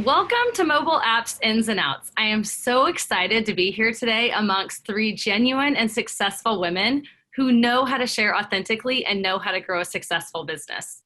Welcome to Mobile Apps Ins and Outs. I am so excited to be here today amongst three genuine and successful women who know how to share authentically and know how to grow a successful business.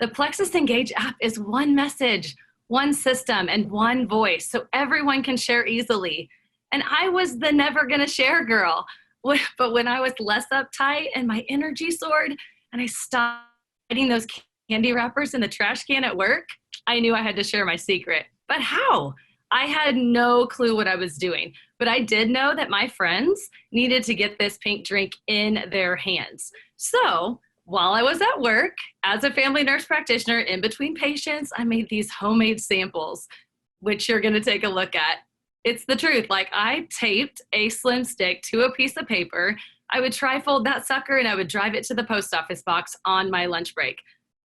The Plexus Engage app is one message, one system, and one voice, so everyone can share easily. And I was the never gonna share girl. But when I was less uptight and my energy soared and I stopped hiding those candy wrappers in the trash can at work, I knew I had to share my secret. But how? I had no clue what I was doing. But I did know that my friends needed to get this pink drink in their hands. So while I was at work, as a family nurse practitioner in between patients, I made these homemade samples, which you're gonna take a look at. It's the truth. Like, I taped a slim stick to a piece of paper. I would tri-fold that sucker and I would drive it to the post office box on my lunch break.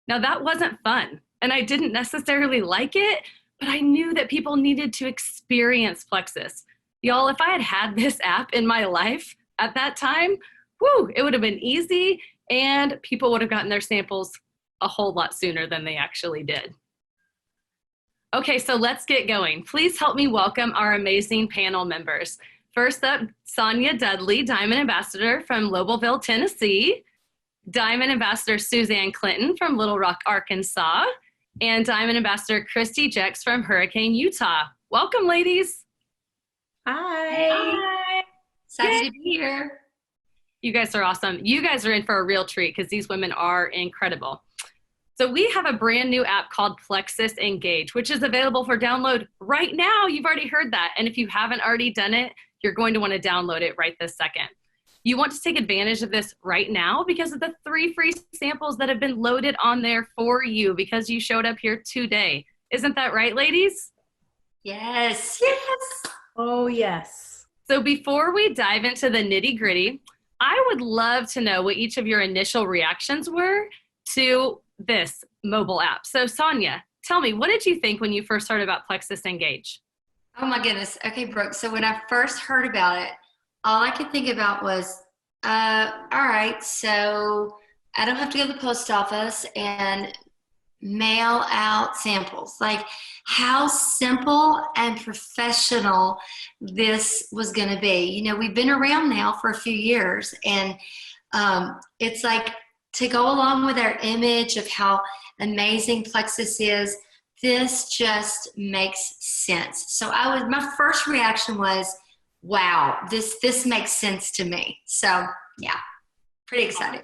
Now that wasn't fun and I didn't necessarily like it, but I knew that people needed to experience Plexus. Y'all, if I had had this app in my life at that time, it would have been easy and people would have gotten their samples a whole lot sooner than they actually did. Okay, so let's get going. Please help me welcome our amazing panel members. First up, Sonia Dudley, Diamond Ambassador from Lobelville, Tennessee. Diamond Ambassador Suzanne Clinton from Little Rock, Arkansas. And Diamond Ambassador Christy Jex from Hurricane, Utah. Welcome, ladies. Hi. Hi. Excited to be here. You guys are awesome. You guys are in for a real treat because these women are incredible. So we have a brand new app called Plexus Engage, which is available for download right now. You've already heard that. And if you haven't already done it, you're going to want to download it right this second. You want to take advantage of this right now because of the 3 free samples that have been loaded on there for you because you showed up here today. Isn't that right, ladies? Yes. Yes. Oh, yes. So before we dive into the nitty-gritty, I would love to know what each of your initial reactions were to this mobile app. So Sonia, tell me, what did you think when you first heard about Plexus Engage? Oh my goodness. Okay, Brooke. So when I first heard about it, all I could think about was, all right, so I don't have to go to the post office and mail out samples. Like, how simple and professional this was going to be. You know, we've been around now for a few years, and it's like, to go along with our image of how amazing Plexus is, this just makes sense. So my first reaction was, wow, this makes sense to me. So yeah, pretty excited.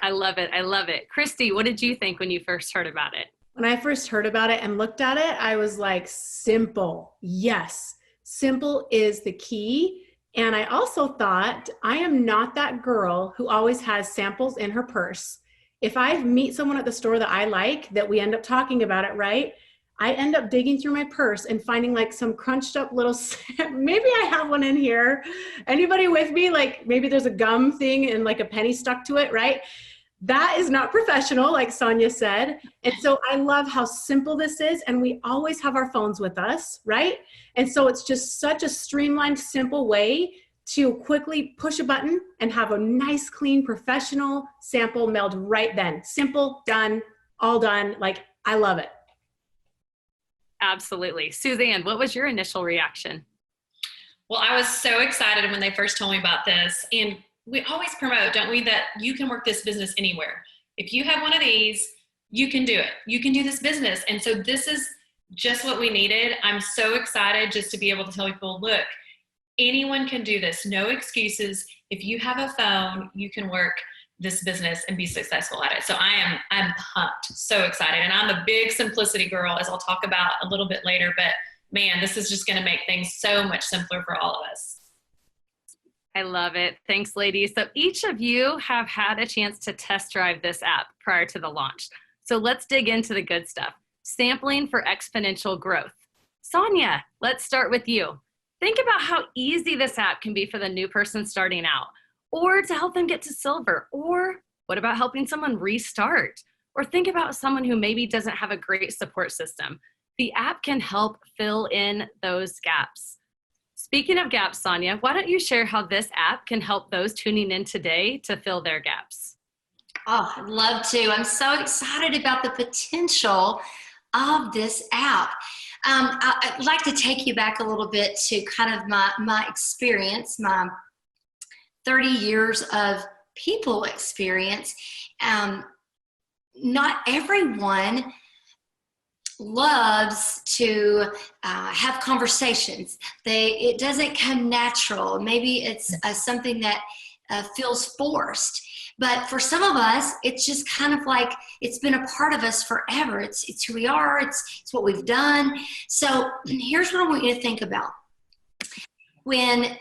I love it. I love it. Christy, what did you think when you first heard about it? When I first heard about it and looked at it, I was like, simple. Yes, simple is the key. And I also thought, I am not that girl who always has samples in her purse. If I meet someone at the store that I like, that we end up talking about it, right? I end up digging through my purse and finding like some crunched up little, maybe I have one in here. Anybody with me? Like maybe there's a gum thing and like a penny stuck to it, right? That is not professional, like Sonia said. And so I love how simple this is. And we always have our phones with us, right? And so it's just such a streamlined, simple way to quickly push a button and have a nice, clean, professional sample mailed right then. Simple, done, all done. Like, I love it. Absolutely. Suzanne, what was your initial reaction? Well, I was so excited when they first told me about this. And we always promote, don't we, that you can work this business anywhere. If you have one of these, you can do it. You can do this business. And so this is just what we needed. I'm so excited just to be able to tell people, look, anyone can do this. No excuses. If you have a phone, you can work this business and be successful at it. So I'm pumped, so excited. And I'm a big simplicity girl, as I'll talk about a little bit later, but man, this is just going to make things so much simpler for all of us. I love it. Thanks, ladies. So each of you have had a chance to test drive this app prior to the launch. So let's dig into the good stuff. Sampling for exponential growth. Sonia, let's start with you. Think about how easy this app can be for the new person starting out, or to help them get to silver, or what about helping someone restart? Or think about someone who maybe doesn't have a great support system. The app can help fill in those gaps. Speaking of gaps, Sonia, why don't you share how this app can help those tuning in today to fill their gaps? Oh, I'd love to. I'm so excited about the potential of this app. I'd like to take you back a little bit to kind of my experience, my 30 years of people experience. Not everyone loves to have conversations. It doesn't come natural. Maybe it's something that feels forced. But for some of us, it's just kind of like it's been a part of us forever. It's who we are. It's what we've done. So here's what I want you to think about. When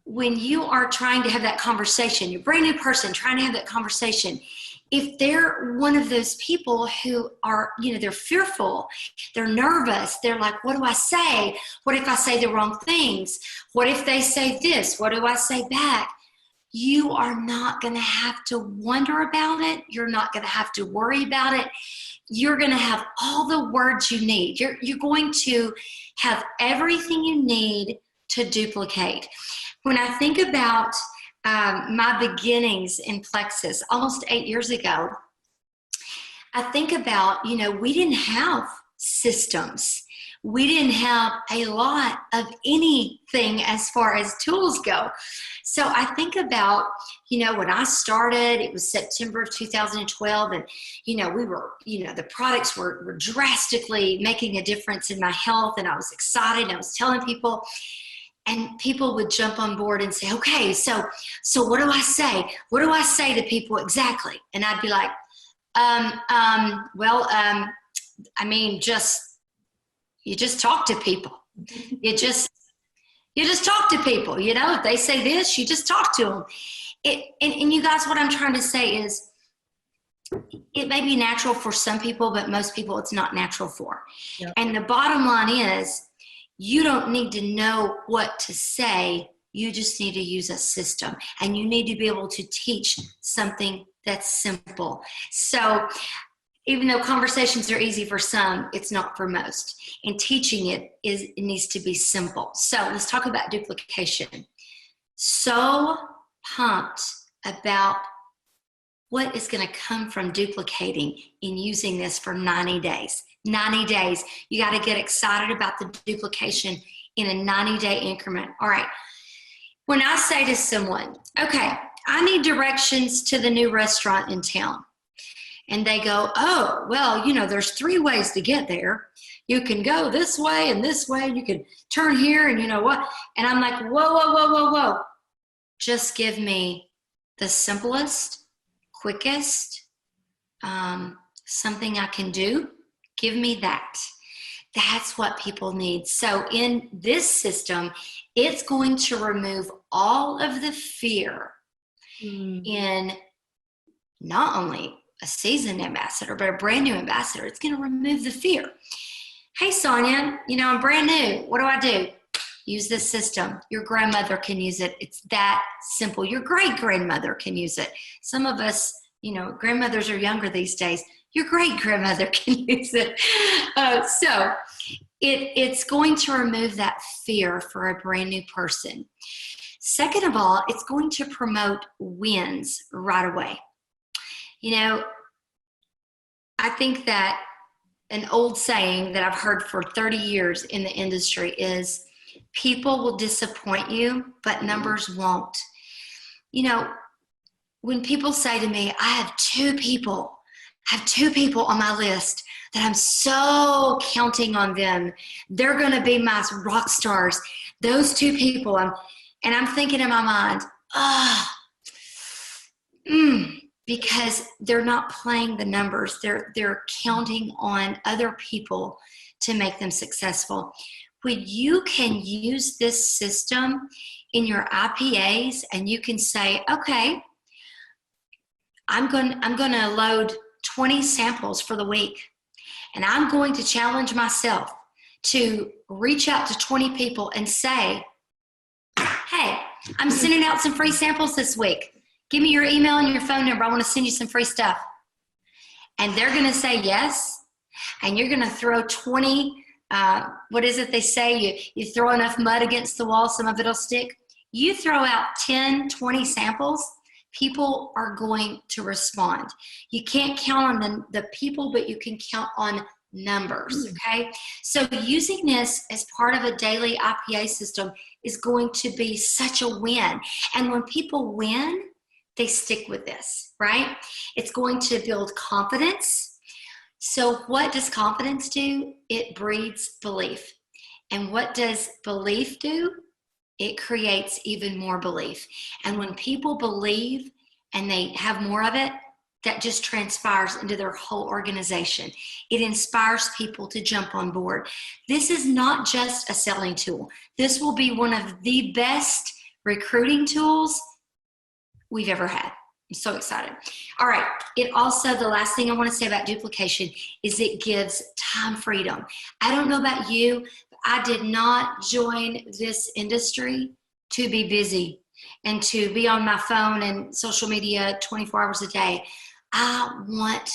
you are trying to have that conversation, you're a brand new person trying to have that conversation, if they're one of those people who are, they're fearful, they're nervous, they're like, what do I say? What if I say the wrong things? What if they say this? What do I say back? You are not going to have to wonder about it. You're not going to have to worry about it. You're going to have all the words you need. You're going to have everything you need to duplicate. When I think about my beginnings in Plexus almost 8 years ago, I think about, we didn't have systems. We didn't have a lot of anything as far as tools go. So I think about, when I started, it was September of 2012, and, we were, the products were drastically making a difference in my health, and I was excited, and I was telling people, and people would jump on board and say, okay, so what do I say? What do I say to people exactly? And I'd be like, you just talk to people. You just talk to people, if they say this, you just talk to them. And you guys, what I'm trying to say is, it may be natural for some people, but most people it's not natural for. Yep. And the bottom line is, you don't need to know what to say. You just need to use a system, and you need to be able to teach something that's simple. So even though conversations are easy for some, it's not for most. And teaching it needs to be simple. So let's talk about duplication. So pumped about what is going to come from duplicating and using this for 90 days. 90 days. You got to get excited about the duplication in a 90-day increment. All right. When I say to someone, okay, I need directions to the new restaurant in town. And they go, oh, well, there's 3 ways to get there. You can go this way and this way. You can turn here and you know what? And I'm like, whoa. Just give me the simplest, quickest, something I can do. Give me that. That's what people need. So in this system, it's going to remove all of the fear in not only a seasoned ambassador, but a brand new ambassador. It's going to remove the fear. Hey, Sonia, I'm brand new. What do I do? Use this system. Your grandmother can use it. It's that simple. Your great-grandmother can use it. Some of us, grandmothers are younger these days. Your great-grandmother can use it. So it's going to remove that fear for a brand new person. Second of all, it's going to promote wins right away. I think that an old saying that I've heard for 30 years in the industry is, people will disappoint you, but numbers won't. When people say to me, I have two people on my list that I'm so counting on them. They're going to be my rock stars. Those 2 people. And I'm thinking in my mind, because they're not playing the numbers. They're counting on other people to make them successful. When you can use this system in your IPAs and you can say, okay, I'm going to load 20 samples for the week, and I'm going to challenge myself to reach out to 20 people and say, hey, I'm sending out some free samples this week. Give me your email and your phone number. I want to send you some free stuff. And they're going to say yes. And you're going to throw 20, what is it they say? You throw enough mud against the wall, some of it will stick. You throw out 10, 20 samples, people are going to respond. You can't count on the people, but you can count on numbers, okay? So using this as part of a daily IPA system is going to be such a win. And when people win, they stick with this, right? It's going to build confidence. So what does confidence do? It breeds belief. And what does belief do? It creates even more belief. And when people believe and they have more of it, that just transpires into their whole organization. It inspires people to jump on board. This is not just a selling tool. This will be one of the best recruiting tools we've ever had. I'm so excited. All right. It also, the last thing I want to say about duplication is it gives time freedom. I don't know about you, but I did not join this industry to be busy and to be on my phone and social media 24 hours a day. I want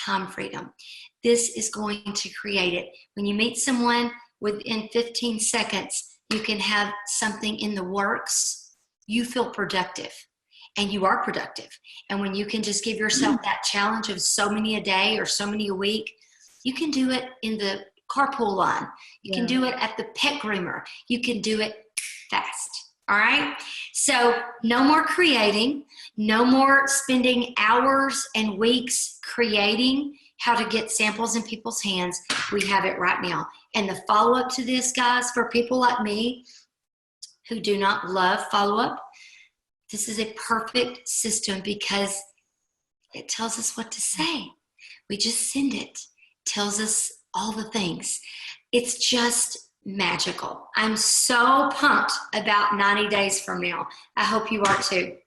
time freedom. This is going to create it. When you meet someone, within 15 seconds, you can have something in the works. You feel productive, and you are productive. And when you can just give yourself that challenge of so many a day or so many a week, you can do it in the carpool line. You can do it at the pet groomer. You can do it fast. All right. So no more creating, no more spending hours and weeks creating how to get samples in people's hands. We have it right now. And the follow-up to this, guys, for people like me who do not love follow-up, this is a perfect system because it tells us what to say. We just send it. It tells us all the things. It's just magical. I'm so pumped about 90 days from now. I hope you are too.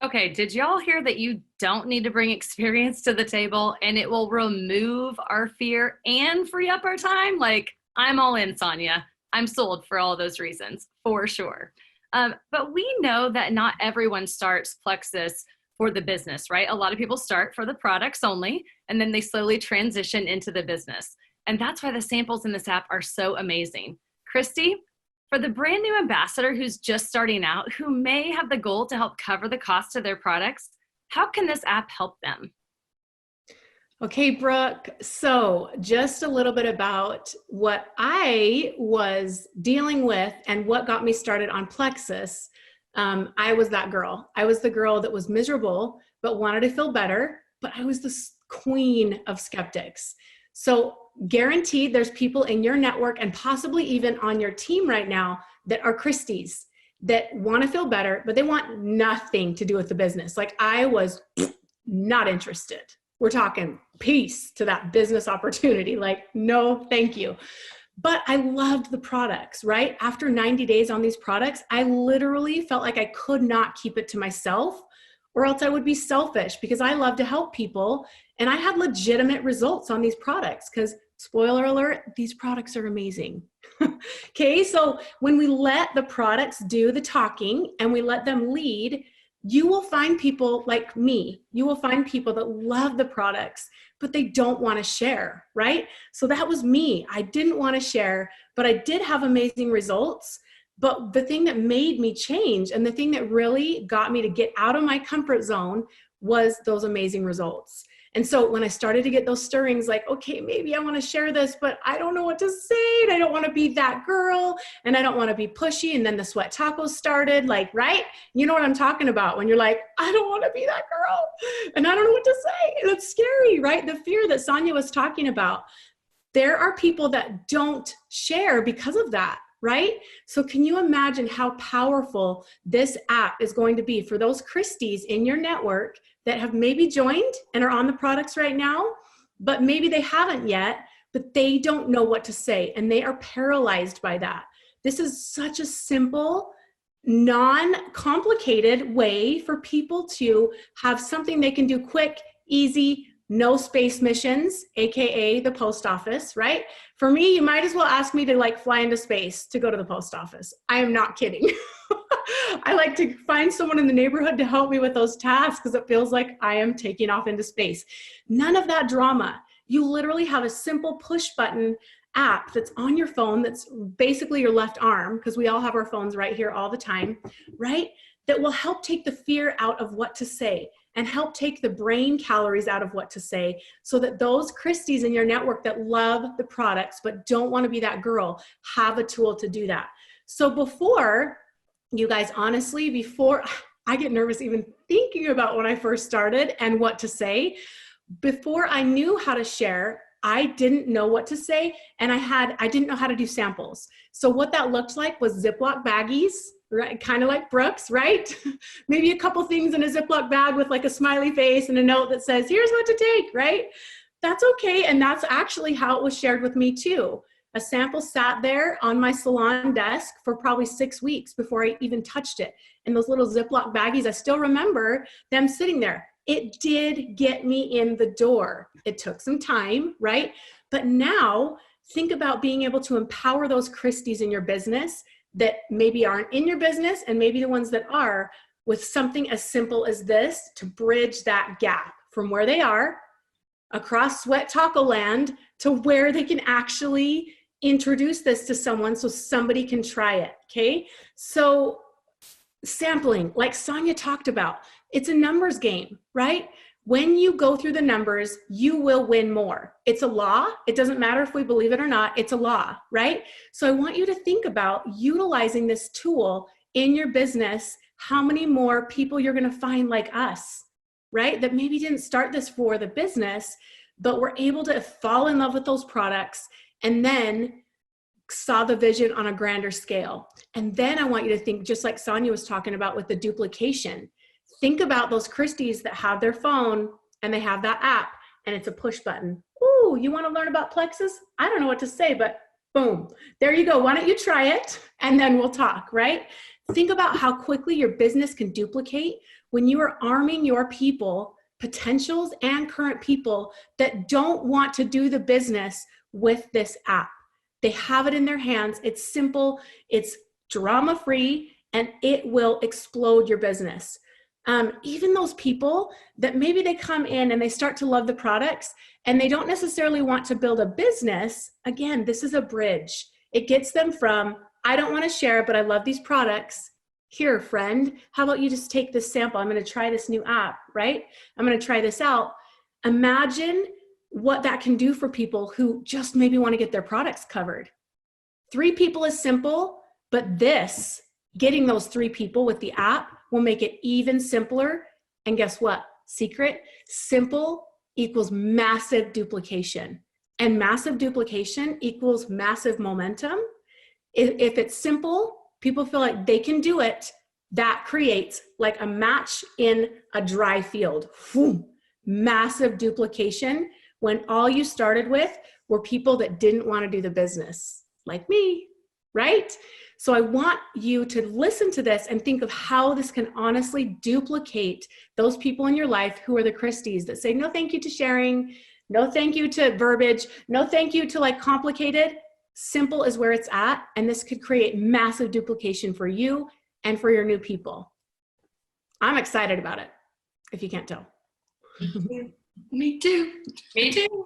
Okay, did y'all hear that you don't need to bring experience to the table and it will remove our fear and free up our time? Like, I'm all in, Sonia. I'm sold for all those reasons, for sure. But we know that not everyone starts Plexus for the business, right? A lot of people start for the products only, and then they slowly transition into the business. And that's why the samples in this app are so amazing. Christy, for the brand new ambassador who's just starting out, who may have the goal to help cover the cost of their products, how can this app help them? Okay, Brooke. So just a little bit about what I was dealing with and what got me started on Plexus. I was that girl. I was the girl that was miserable, but wanted to feel better. But I was the queen of skeptics. So guaranteed there's people in your network and possibly even on your team right now that are Christies that want to feel better, but they want nothing to do with the business. Like I was not interested. We're talking peace to that business opportunity. Like, no, thank you. But I loved the products, right? After 90 days on these products, I literally felt like I could not keep it to myself or else I would be selfish because I love to help people. And I had legitimate results on these products because, spoiler alert, these products are amazing. Okay, so when we let the products do the talking and we let them lead, you will find people like me. You will find people that love the products, but they don't want to share, right? So that was me. I didn't want to share, but I did have amazing results. But the thing that made me change and the thing that really got me to get out of my comfort zone was those amazing results. And so when I started to get those stirrings, like, okay, maybe I want to share this, but I don't know what to say. And I don't want to be that girl and I don't want to be pushy. And then the sweat tacos started, like, right? You know what I'm talking about when you're like, I don't want to be that girl and I don't know what to say. And it's scary, right? The fear that Sonia was talking about. There are people that don't share because of that. Right? So can you imagine how powerful this app is going to be for those Christies in your network that have maybe joined and are on the products right now, but maybe they haven't yet, but they don't know what to say and they are paralyzed by that. This is such a simple, non-complicated way for people to have something they can do quick, easy, no space missions, AKA the post office, right? For me, you might as well ask me to like fly into space to go to the post office. I am not kidding. I like to find someone in the neighborhood to help me with those tasks because it feels like I am taking off into space. None of that drama. You literally have a simple push button app that's on your phone that's basically your left arm because we all have our phones right here all the time, right? That will help take the fear out of what to say. and help take the brain calories out of what to say, so that those Christies in your network that love the products but don't want to be that girl have a tool to do that. So before, you guys, honestly, before I get nervous even thinking about when I first started and what to say, before I knew how to share, I didn't know what to say, and I didn't know how to do samples. So what that looked like was Ziploc baggies, right? Kind of like Brooks, right? Maybe a couple things in a Ziploc bag with like a smiley face and a note that says, here's what to take, right? That's okay. And that's actually how it was shared with me too. A sample sat there on my salon desk for probably 6 weeks before I even touched it. And those little Ziploc baggies, I still remember them sitting there. It did get me in the door. It took some time, right? But now think about being able to empower those Christies in your business that maybe aren't in your business, and maybe the ones that are, with something as simple as this to bridge that gap from where they are across Sweat Taco Land to where they can actually introduce this to someone so somebody can try it, okay? So sampling, like Sonia talked about, it's a numbers game, right? When you go through the numbers, you will win more. It's a law. It doesn't matter if we believe it or not. It's a law, right? So I want you to think about utilizing this tool in your business, how many more people you're going to find like us, right? That maybe didn't start this for the business, but were able to fall in love with those products and then saw the vision on a grander scale. And then I want you to think, just like Sonia was talking about with the duplication, think about those Christies that have their phone and they have that app and it's a push button. Ooh, you want to learn about Plexus? I don't know what to say, but boom, there you go. Why don't you try it? And then we'll talk, right? Think about how quickly your business can duplicate when you are arming your people, potentials and current people that don't want to do the business with this app. They have it in their hands. It's simple, it's drama-free, and it will explode your business. Even those people that maybe they come in and they start to love the products and they don't necessarily want to build a business, again, this is a bridge. It gets them from, I don't want to share, but I love these products. Here, friend, how about you just take this sample? I'm going to try this new app, right? I'm going to try this out. Imagine what that can do for people who just maybe want to get their products covered. 3 people is simple, but this, getting those 3 people with the app will make it even simpler. And guess what? Secret, simple equals massive duplication. And massive duplication equals massive momentum. If it's simple, people feel like they can do it. That creates like a match in a dry field. Whew, massive duplication when all you started with were people that didn't want to do the business, like me, right? So I want you to listen to this and think of how this can honestly duplicate those people in your life who are the Christies that say, no, thank you to sharing. No, thank you to verbiage. No, thank you to like complicated. Simple is where it's at. And this could create massive duplication for you and for your new people. I'm excited about it, if you can't tell. Me too. Me too.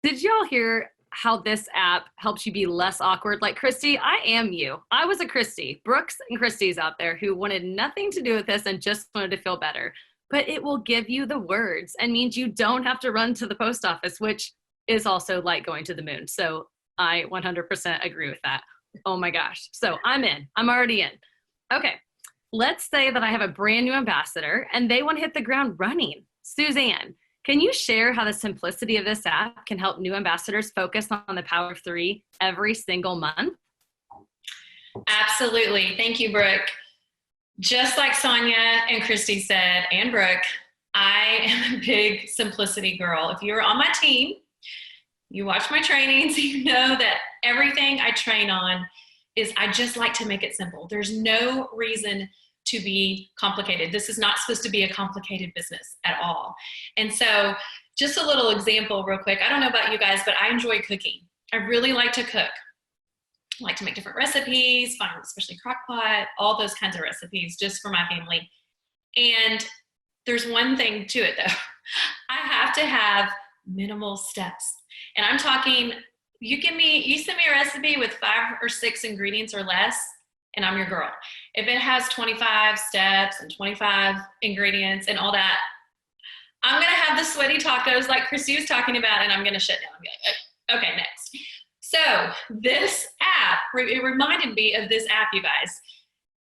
Did y'all hear how this app helps you be less awkward? Like, Christy, I am you. I was a Christy. Brooks and Christy's out there who wanted nothing to do with this and just wanted to feel better. But it will give you the words and means you don't have to run to the post office, which is also like going to the moon. So I 100% agree with that. Oh my gosh. So I'm in. I'm already in. Okay. Let's say that I have a brand new ambassador and they want to hit the ground running. Suzanne, can you share how the simplicity of this app can help new ambassadors focus on the power of 3 every single month? Absolutely. Thank you, Brooke. Just like Sonia and Christy said, and Brooke, I am a big simplicity girl. If you're on my team, you watch my trainings, you know that everything I train on is I just like to make it simple. There's no reason to be complicated. This is not supposed to be a complicated business at all. And so just a little example real quick. I don't know about you guys, but I enjoy cooking. I really like to cook. I like to make different recipes, find especially crock pot, all those kinds of recipes just for my family. And there's one thing to it though. I have to have minimal steps. And I'm talking, you send me a recipe with 5 or 6 ingredients or less, and I'm your girl. If it has 25 steps and 25 ingredients and all that, I'm going to have the sweaty tacos like Christy was talking about, and I'm going to shut down and be like, okay, next. So this app, it reminded me of this app, you guys.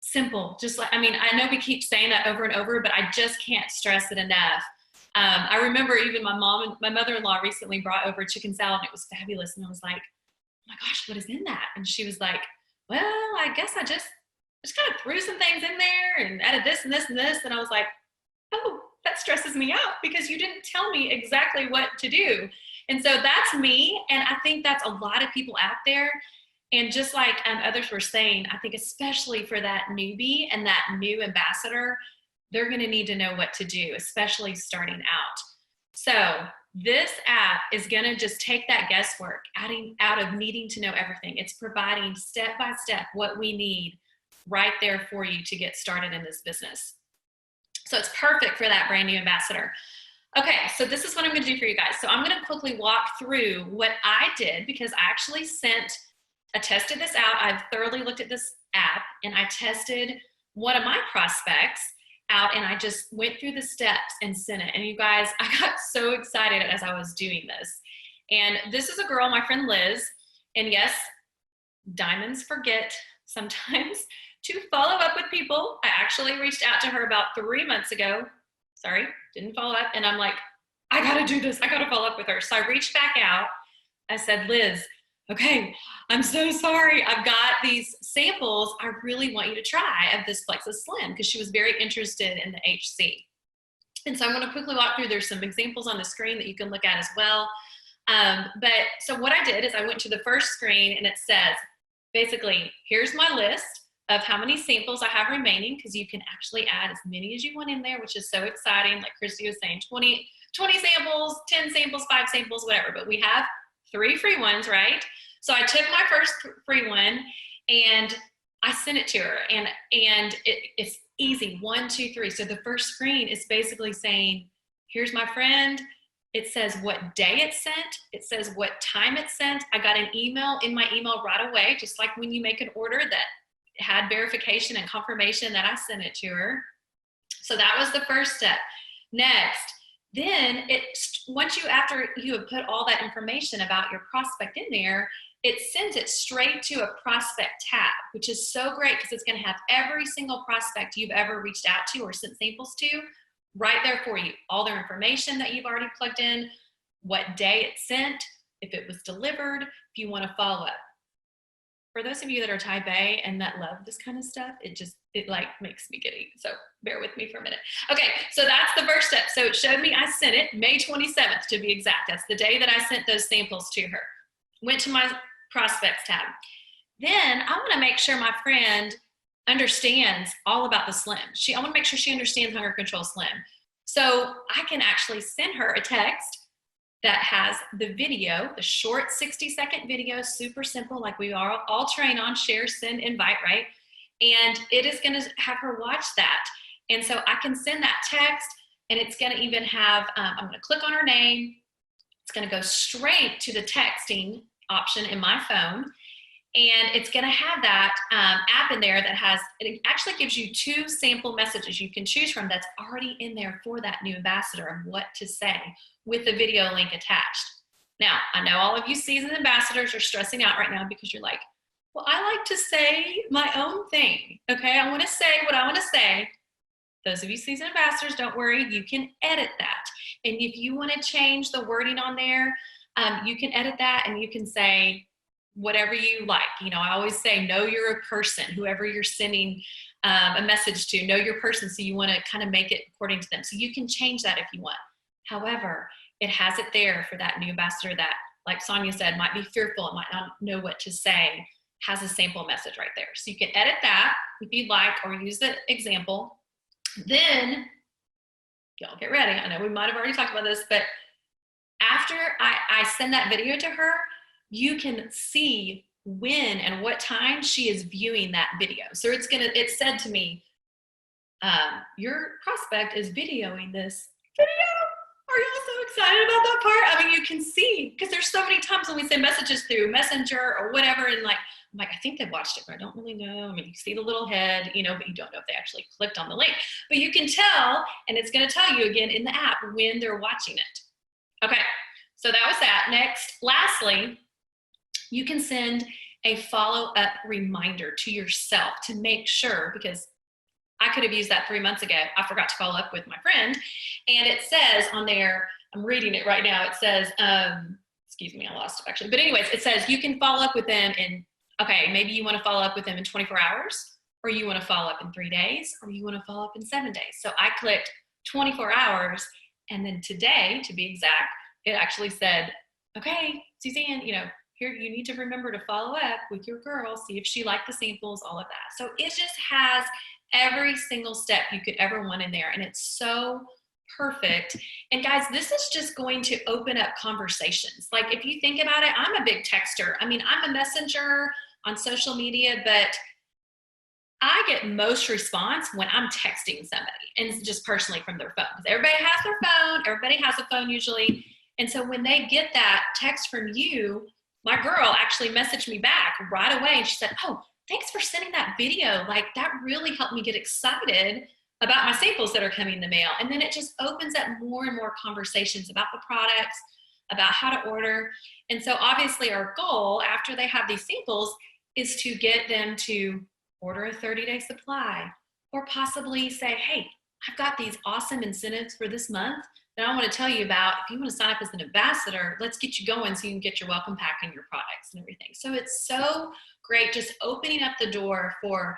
Simple, just like, I mean, I know we keep saying that over and over, but I just can't stress it enough. I remember even my mom and my mother-in-law recently brought over chicken salad, and it was fabulous. And I was like, oh my gosh, what is in that? And she was like, well, I guess I just kind of threw some things in there and added this and this and this. And I was like, oh, that stresses me out because you didn't tell me exactly what to do. And so that's me. And I think that's a lot of people out there. And just like others were saying, I think especially for that newbie and that new ambassador, they're going to need to know what to do, especially starting out. So this app is going to just take that guesswork out of needing to know everything. It's providing step by step what we need right there for you to get started in this business. So it's perfect for that brand new ambassador. Okay, so this is what I'm going to do for you guys. So I'm going to quickly walk through what I did because I actually tested this out. I've thoroughly looked at this app and I tested one of my prospects out and I just went through the steps and sent it. And you guys, I got so excited as I was doing this. And this is a girl, my friend Liz. And yes, diamonds forget sometimes to follow up with people. I actually reached out to her about 3 months ago. Sorry, didn't follow up. And I'm like, I gotta do this. I gotta follow up with her. So I reached back out. I said, Liz, okay, I'm so sorry. I've got these samples I really want you to try of this Plexus Slim because she was very interested in the HC. And so I'm gonna quickly walk through. There's some examples on the screen that you can look at as well. But so what I did is I went to the first screen and it says, basically, here's my list of how many samples I have remaining because you can actually add as many as you want in there, which is so exciting. Like Christy was saying, 20 samples, 10 samples, 5 samples, whatever. But we have 3 free ones, right? So I took my first free one and I sent it to her. And it's easy, 1, 2, 3. So the first screen is basically saying, here's my friend. It says what day it's sent. It says what time it's sent. I got an email in my email right away, just like when you make an order that had verification and confirmation that I sent it to her. So that was the first step. Next, then after you have put all that information about your prospect in there, it sends it straight to a prospect tab, which is so great because it's going to have every single prospect you've ever reached out to or sent samples to right there for you. All their information that you've already plugged in, what day it's sent, if it was delivered, if you want to follow up. For those of you that are Type A and that love this kind of stuff, it like makes me giddy. So bear with me for a minute. Okay, so that's the first step. So it showed me I sent it May 27th to be exact. That's the day that I sent those samples to her. Went to my prospects tab. Then I want to make sure my friend understands all about the Slim. I want to make sure she understands Hunger Control Slim. So I can actually send her a text that has the video, the short 60-second video, super simple, like we all train on, share, send, invite, right? And it is going to have her watch that. And so I can send that text and it's going to even have, I'm going to click on her name. It's going to go straight to the texting option in my phone. And it's going to have that app in there it actually gives you 2 sample messages you can choose from that's already in there for that new ambassador of what to say with the video link attached. Now, I know all of you seasoned ambassadors are stressing out right now because you're like, well, I like to say my own thing. Okay, I want to say what I want to say. Those of you seasoned ambassadors, don't worry, you can edit that. And if you want to change the wording on there, you can edit that and you can say whatever you like. You know, I always say, know you're a person, whoever you're sending a message to, know your person. So you want to kind of make it according to them. So you can change that if you want. However, it has it there for that new ambassador that, like Sonia said, might be fearful and might not know what to say, has a sample message right there. So you can edit that if you'd like, or use the example. Then, y'all get ready. I know we might have already talked about this, but after I send that video to her, you can see when and what time she is viewing that video. So it said to me, your prospect is videoing this video. Are you all so excited about that part? I mean, you can see, because there's so many times when we send messages through Messenger or whatever, and like I'm like, I think they've watched it, but I don't really know. I mean, you see the little head, you know, but you don't know if they actually clicked on the link. But you can tell, and it's going to tell you again in the app when they're watching it. Okay, so that was that. Next, lastly, you can send a follow-up reminder to yourself to make sure, because I could have used that 3 months ago. I forgot to follow up with my friend. And it says on there, I'm reading it right now. It says, excuse me, I lost it actually. But anyways, it says you can follow up with them in, okay, maybe you want to follow up with them in 24 hours, or you want to follow up in 3 days, or you want to follow up in 7 days. So I clicked 24 hours. And then today, to be exact, it actually said, okay, Suzanne, you know, here you need to remember to follow up with your girl, see if she liked the samples, all of that. So it just has every single step you could ever want in there. And it's so perfect. And guys, this is just going to open up conversations. Like if you think about it, I'm a big texter. I mean, I'm a messenger on social media, but I get most response when I'm texting somebody, and just personally from their phone. Because everybody has their phone, everybody has a phone usually. And so when they get that text from you, my girl actually messaged me back right away and she said, oh, thanks for sending that video. Like that really helped me get excited about my samples that are coming in the mail. And then it just opens up more and more conversations about the products, about how to order. And so obviously our goal after they have these samples is to get them to order a 30-day supply, or possibly say, hey, I've got these awesome incentives for this month that I want to tell you about. If you want to sign up as an ambassador, let's get you going so you can get your welcome pack and your products and everything. So it's so great just opening up the door for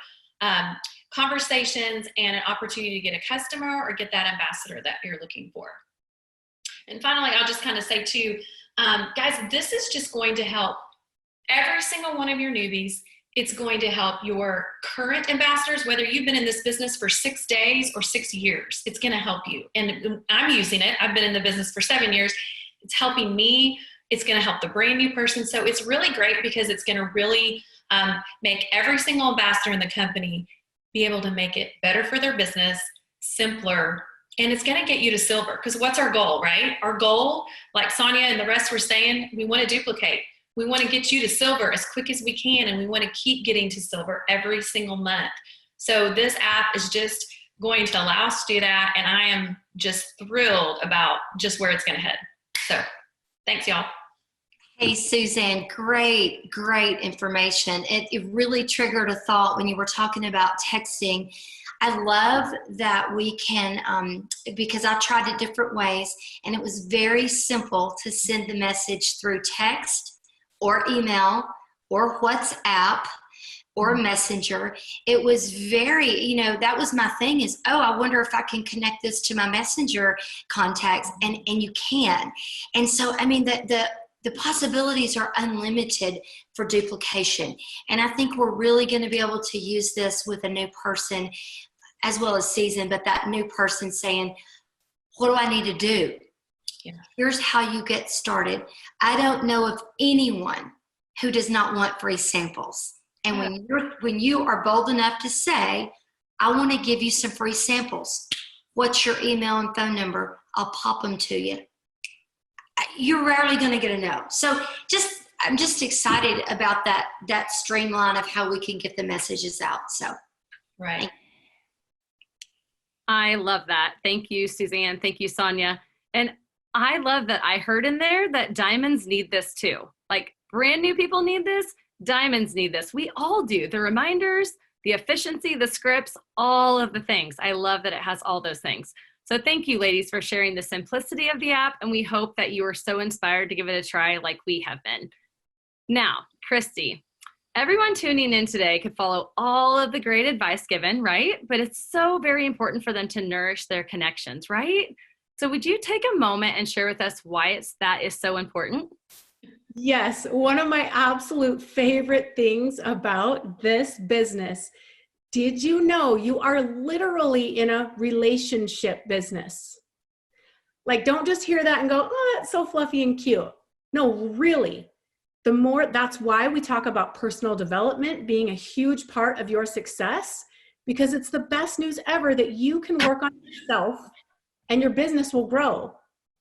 conversations and an opportunity to get a customer or get that ambassador that you're looking for. And finally, I'll just kind of say too, guys, this is just going to help every single one of your newbies. It's going to help your current ambassadors, whether you've been in this business for 6 days or 6 years, it's going to help you. And I'm using it. I've been in the business for 7 years. It's helping me. It's going to help the brand new person. So it's really great because it's going to really make every single ambassador in the company be able to make it better for their business, simpler, and it's going to get you to silver. Because what's our goal, right? Our goal, like Sonia and the rest were saying, we want to duplicate. We want to get you to silver as quick as we can, and we want to keep getting to silver every single month. So this app is just going to allow us to do that, and I am just thrilled about just where it's going to head. So thanks, y'all. Hey, Suzanne, great information. It really triggered a thought when you were talking about texting. I love that we can, because I tried it different ways, and it was very simple to send the message through text or email or WhatsApp or Messenger. It was very, that was my thing is, oh, I wonder if I can connect this to my Messenger contacts, and you can. And so, I mean, the possibilities are unlimited for duplication. And I think we're really going to be able to use this with a new person as well as seasoned, but that new person saying, what do I need to do? Yeah. Here's how you get started. I don't know of anyone who does not want free samples. And when you are bold enough to say, I want to give you some free samples, what's your email and phone number? I'll pop them to you. You're rarely going to get a no. So I'm just excited about that streamline of how we can get the messages out. So, right. I love that. Thank you, Suzanne. Thank you, Sonia. And I love that I heard in there that diamonds need this too. Like brand new people need this. Diamonds need this. We all do. The reminders, the efficiency, the scripts, all of the things. I love that it has all those things. So thank you, ladies, for sharing the simplicity of the app, and we hope that you are so inspired to give it a try like we have been. Now, Christy, everyone tuning in today could follow all of the great advice given, right? But it's so very important for them to nourish their connections, right? So would you take a moment and share with us why that is so important? Yes, one of my absolute favorite things about this business. Did you know you are literally in a relationship business? Like, don't just hear that and go, oh, that's so fluffy and cute. No, really. That's why we talk about personal development being a huge part of your success, because it's the best news ever that you can work on yourself and your business will grow.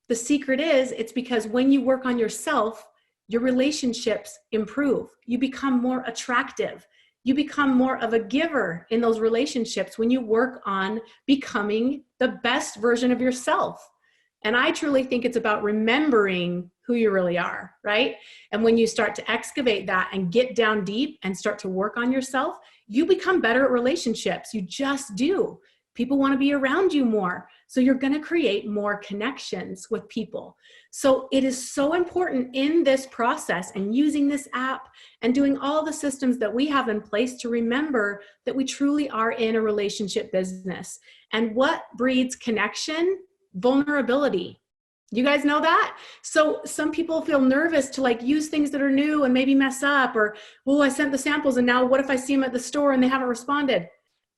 The secret is, it's because when you work on yourself, your relationships improve. You become more attractive. You become more of a giver in those relationships when you work on becoming the best version of yourself. And I truly think it's about remembering who you really are, right? And when you start to excavate that and get down deep and start to work on yourself, you become better at relationships. You just do. People want to be around you more. So you're going to create more connections with people. So it is so important in this process and using this app and doing all the systems that we have in place to remember that we truly are in a relationship business. And what breeds connection? Vulnerability. You guys know that? So some people feel nervous to like use things that are new and maybe mess up, or, well, I sent the samples and now what if I see them at the store and they haven't responded?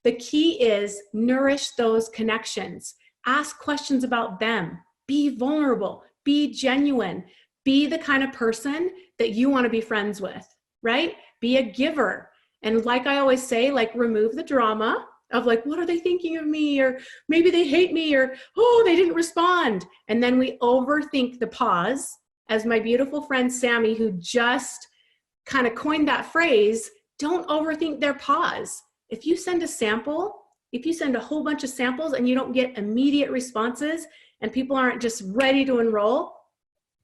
The key is nourish those connections. Ask questions about them. Be vulnerable. Be genuine. Be the kind of person that you want to be friends with, right? Be a giver. And like I always say, like remove the drama of like, what are they thinking of me? Or maybe they hate me, or, oh, they didn't respond. And then we overthink the pause, as my beautiful friend Sammy, who just kind of coined that phrase, don't overthink their pause. If you send a sample, if you send a whole bunch of samples and you don't get immediate responses and people aren't just ready to enroll,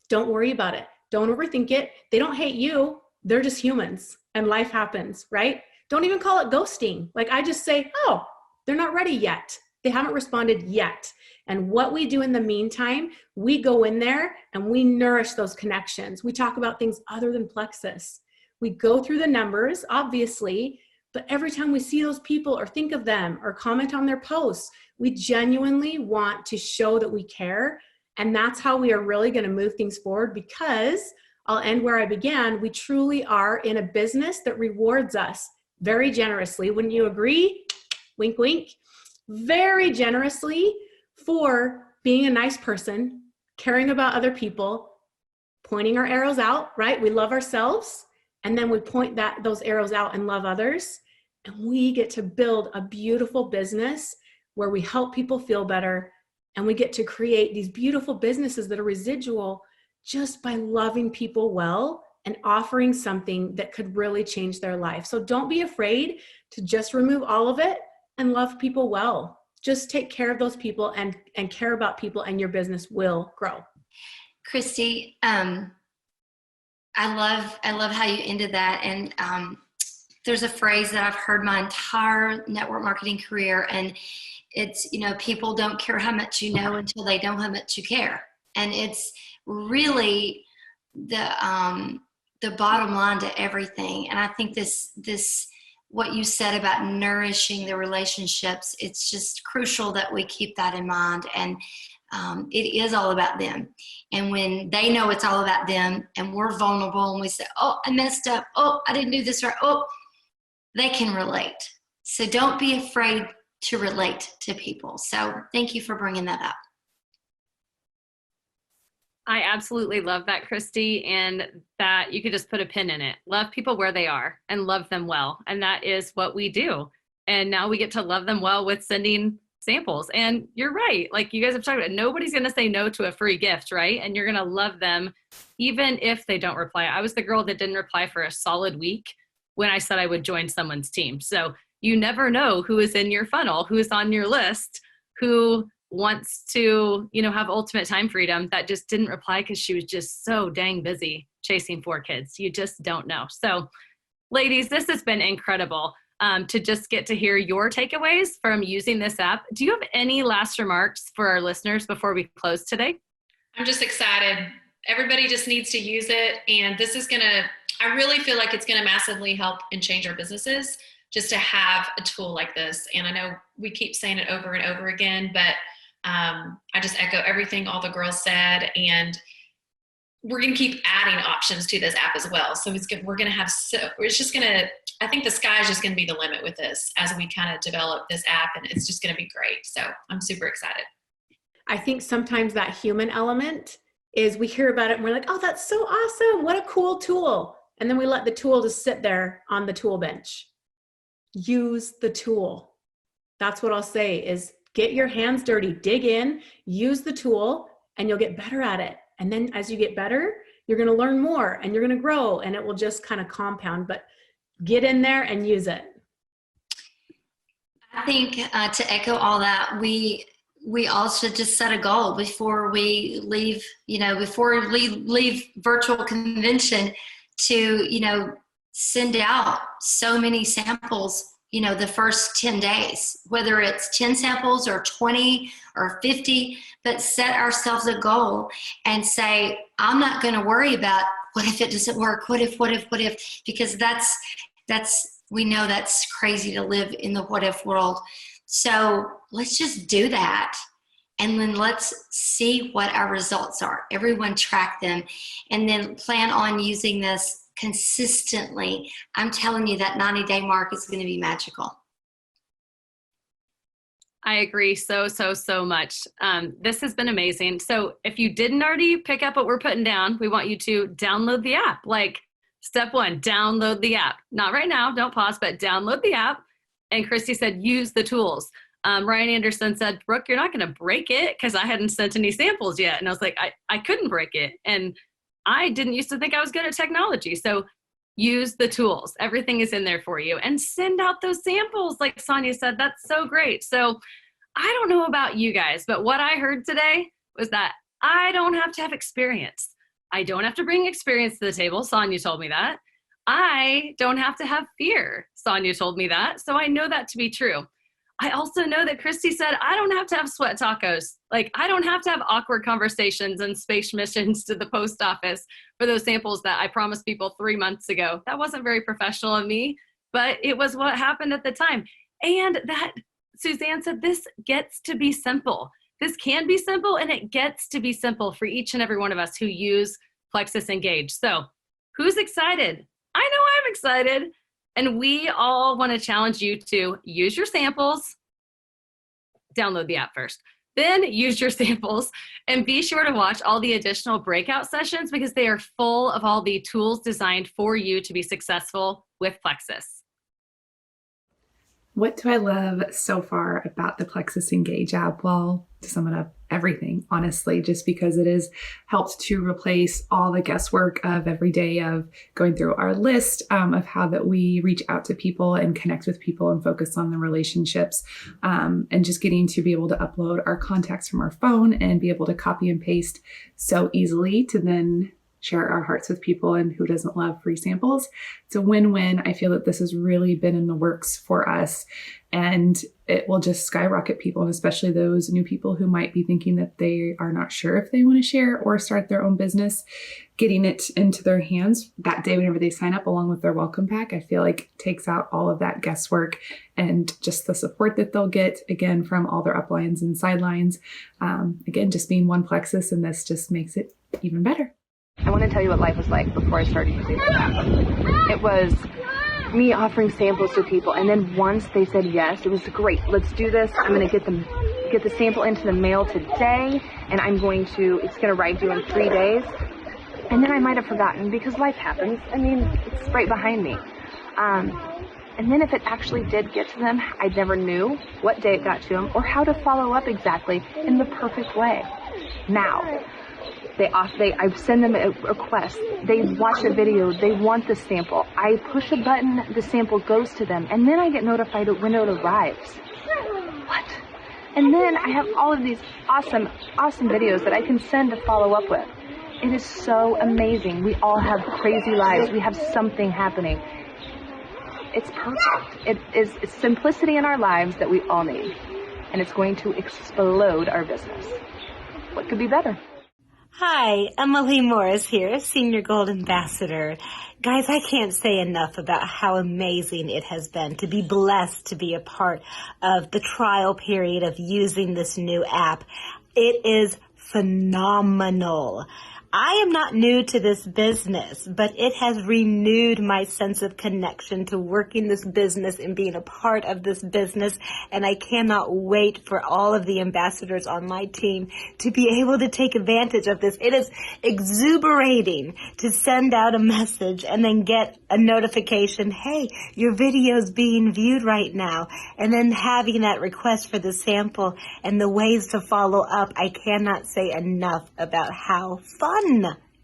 don't worry about it. Don't overthink it. They don't hate you. They're just humans and life happens, right? Don't even call it ghosting. Like I just say, oh, they're not ready yet. They haven't responded yet. And what we do in the meantime, we go in there and we nourish those connections. We talk about things other than Plexus. We go through the numbers, obviously, but every time we see those people or think of them or comment on their posts, we genuinely want to show that we care. And that's how we are really going to move things forward, because I'll end where I began. We truly are in a business that rewards us very generously. Wouldn't you agree? Wink, wink. Very generously for being a nice person, caring about other people, pointing our arrows out, right? We love ourselves, and then we point those arrows out and love others. And we get to build a beautiful business where we help people feel better, and we get to create these beautiful businesses that are residual just by loving people well and offering something that could really change their life. So don't be afraid to just remove all of it and love people well. Just take care of those people and care about people, and your business will grow. Christy, I love how you ended that. And there's a phrase that I've heard my entire network marketing career, and it's, people don't care how much you know until they know how much you care. And it's really the bottom line to everything. And I think this what you said about nourishing the relationships, it's just crucial that we keep that in mind. And it is all about them. And when they know it's all about them and we're vulnerable and we say, oh, I messed up. Oh, I didn't do this right. Oh, they can relate. So don't be afraid to relate to people. So thank you for bringing that up. I absolutely love that, Christy, and that you could just put a pin in it. Love people where they are and love them well. And that is what we do. And now we get to love them well with sending samples. And you're right. Like you guys have talked about, nobody's going to say no to a free gift, right? And you're going to love them even if they don't reply. I was the girl that didn't reply for a solid week when I said I would join someone's team. So you never know who is in your funnel, who is on your list, who wants to, have ultimate time freedom, that just didn't reply because she was just so dang busy chasing 4 kids. You just don't know. So ladies, this has been incredible to just get to hear your takeaways from using this app. Do you have any last remarks for our listeners before we close today? I'm just excited. Everybody just needs to use it. And this is I really feel like it's going to massively help and change our businesses just to have a tool like this. And I know we keep saying it over and over again, but I just echo everything all the girls said, and we're going to keep adding options to this app as well. So we're going to have, I think the sky is just going to be the limit with this as we kind of develop this app, and it's just going to be great. So I'm super excited. I think sometimes that human element is we hear about it and we're like, oh, that's so awesome. What a cool tool. And then we let the tool just sit there on the tool bench. Use the tool. That's what I'll say is, get your hands dirty, dig in, use the tool, and you'll get better at it. And then as you get better, you're going to learn more and you're going to grow, and it will just kind of compound. But get in there and use it. I think to echo all that, we all should just set a goal before we leave, before we leave virtual convention to, send out so many samples, the first 10 days, whether it's 10 samples or 20 or 50, but set ourselves a goal and say, I'm not going to worry about what if it doesn't work? What if, because we know that's crazy to live in the what if world. So let's just do that. And then let's see what our results are. Everyone track them and then plan on using this consistently. I'm telling you that 90-day mark is going to be magical. I agree so much. This has been amazing. So if you didn't already pick up what we're putting down, we want you to download the app. Like step 1, download the app. Not right now, don't pause, but download the app. And Christy said, use the tools. Ryan Anderson said, Brooke, you're not going to break it, because I hadn't sent any samples yet. And I was like, I couldn't break it. And I didn't used to think I was good at technology. So use the tools. Everything is in there for you. And send out those samples. Like Sonia said, that's so great. So I don't know about you guys, but what I heard today was that I don't have to have experience. I don't have to bring experience to the table. Sonia told me that. I don't have to have fear. Sonia told me that. So I know that to be true. I also know that Christy said, I don't have to have sweat tacos. Like, I don't have to have awkward conversations and space missions to the post office for those samples that I promised people 3 months ago. That wasn't very professional of me, but it was what happened at the time. And that Suzanne said, this gets to be simple. This can be simple, and it gets to be simple for each and every one of us who use Plexus Engage. So who's excited? I know I'm excited. And we all want to challenge you to use your samples, download the app first, then use your samples, and be sure to watch all the additional breakout sessions, because they are full of all the tools designed for you to be successful with Plexus. What do I love so far about the Plexus Engage app? Well, to sum it up, everything, honestly, just because it has helped to replace all the guesswork of every day of going through our list of how that we reach out to people and connect with people and focus on the relationships, and just getting to be able to upload our contacts from our phone and be able to copy and paste so easily to then share our hearts with people. And who doesn't love free samples? It's a win-win. I feel that this has really been in the works for us, and it will just skyrocket people, and especially those new people who might be thinking that they are not sure if they want to share or start their own business. Getting it into their hands that day whenever they sign up, along with their welcome pack, I feel like takes out all of that guesswork and just the support that they'll get, again, from all their uplines and sidelines. Again, just being one Plexus, and this just makes it even better. I want to tell you what life was like before I started using this app. It was me offering samples to people, and then once they said yes, it was great. Let's do this. I'm going to get the sample into the mail today, and it's going to arrive to you in 3 days. And then I might have forgotten, because life happens. I mean, it's right behind me. And then if it actually did get to them, I never knew what day it got to them or how to follow up exactly in the perfect way. Now, I send them a request. They watch a video. They want the sample. I push a button. The sample goes to them. And then I get notified when it arrives. What? And then I have all of these awesome videos that I can send to follow up with. It is so amazing. We all have crazy lives. We have something happening. It's perfect. It is simplicity in our lives that we all need. And it's going to explode our business. What could be better? Hi, Emily Morris here, Senior Gold Ambassador. Guys, I can't say enough about how amazing it has been to be blessed to be a part of the trial period of using this new app. It is phenomenal. I am not new to this business, but it has renewed my sense of connection to working this business and being a part of this business. And I cannot wait for all of the ambassadors on my team to be able to take advantage of this. It is exuberating to send out a message and then get a notification, hey, your video is being viewed right now. And then having that request for the sample and the ways to follow up. I cannot say enough about how fun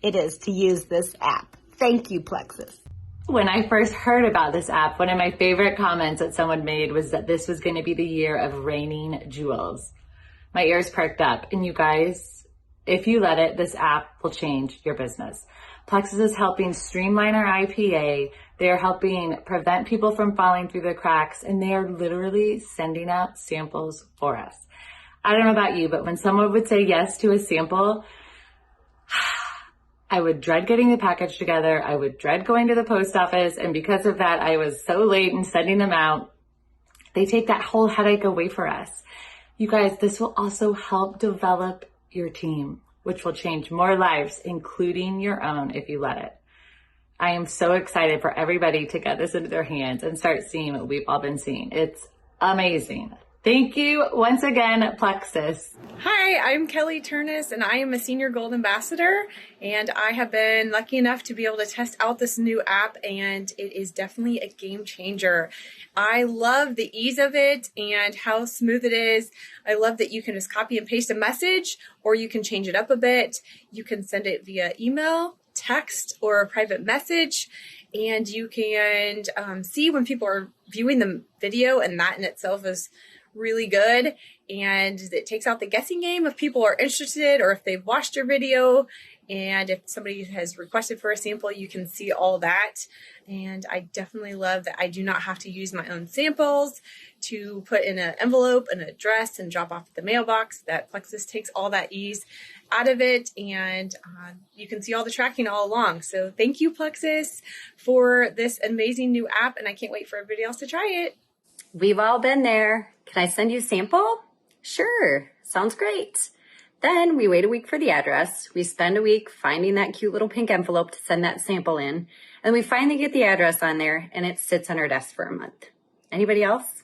it is to use this app. Thank you, Plexus. When I first heard about this app, one of my favorite comments that someone made was that this was going to be the year of raining jewels. My ears perked up. And you guys, if you let it, this app will change your business. Plexus is helping streamline our IPA. They are helping prevent people from falling through the cracks, and they are literally sending out samples for us. I don't know about you, but when someone would say yes to a sample, I would dread getting the package together. I would dread going to the post office. And because of that, I was so late in sending them out. They take that whole headache away for us. You guys, this will also help develop your team, which will change more lives, including your own, if you let it. I am so excited for everybody to get this into their hands and start seeing what we've all been seeing. It's amazing. Thank you once again, Plexus. Hi, I'm Kelly Turnus, and I am a Senior Gold Ambassador, and I have been lucky enough to be able to test out this new app, and it is definitely a game changer. I love the ease of it and how smooth it is. I love that you can just copy and paste a message, or you can change it up a bit. You can send it via email, text, or a private message, and you can see when people are viewing the video, and that in itself is really good. And it takes out the guessing game if people are interested or if they've watched your video. And if somebody has requested for a sample, you can see all that. And I definitely love that I do not have to use my own samples to put in an envelope, an address, and drop off at the mailbox. That Plexus takes all that ease out of it, and you can see all the tracking all along. So thank you, Plexus, for this amazing new app, and I can't wait for everybody else to try it. We've all been there. Can I send you a sample? Sure, sounds great. Then we wait a week for the address. We spend a week finding that cute little pink envelope to send that sample in. And we finally get the address on there, and it sits on our desk for a month. Anybody else?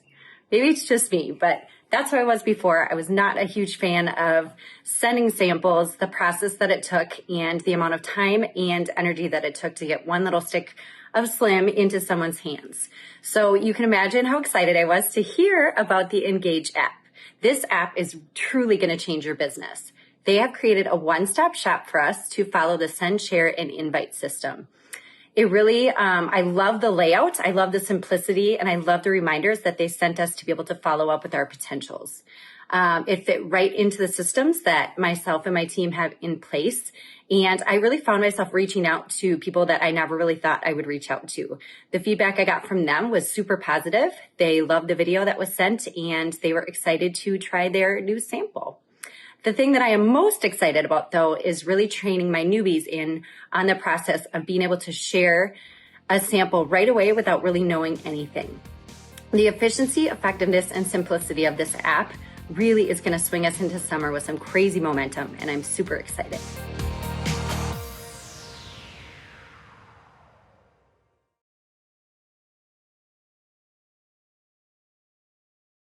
Maybe it's just me, but that's how I was before. I was not a huge fan of sending samples, the process that it took, and the amount of time and energy that it took to get one little stick of Slim into someone's hands. So you can imagine how excited I was to hear about the Engage app. This app is truly going to change your business. They have created a one-stop shop for us to follow the send, share, and invite system. It really, I love the layout. I love the simplicity, and I love the reminders that they sent us to be able to follow up with our potentials. It fit right into the systems that myself and my team have in place. And I really found myself reaching out to people that I never really thought I would reach out to. The feedback I got from them was super positive. They loved the video that was sent, and they were excited to try their new sample. The thing that I am most excited about, though, is really training my newbies in on the process of being able to share a sample right away without really knowing anything. The efficiency, effectiveness, and simplicity of this app really is going to swing us into summer with some crazy momentum, and I'm super excited.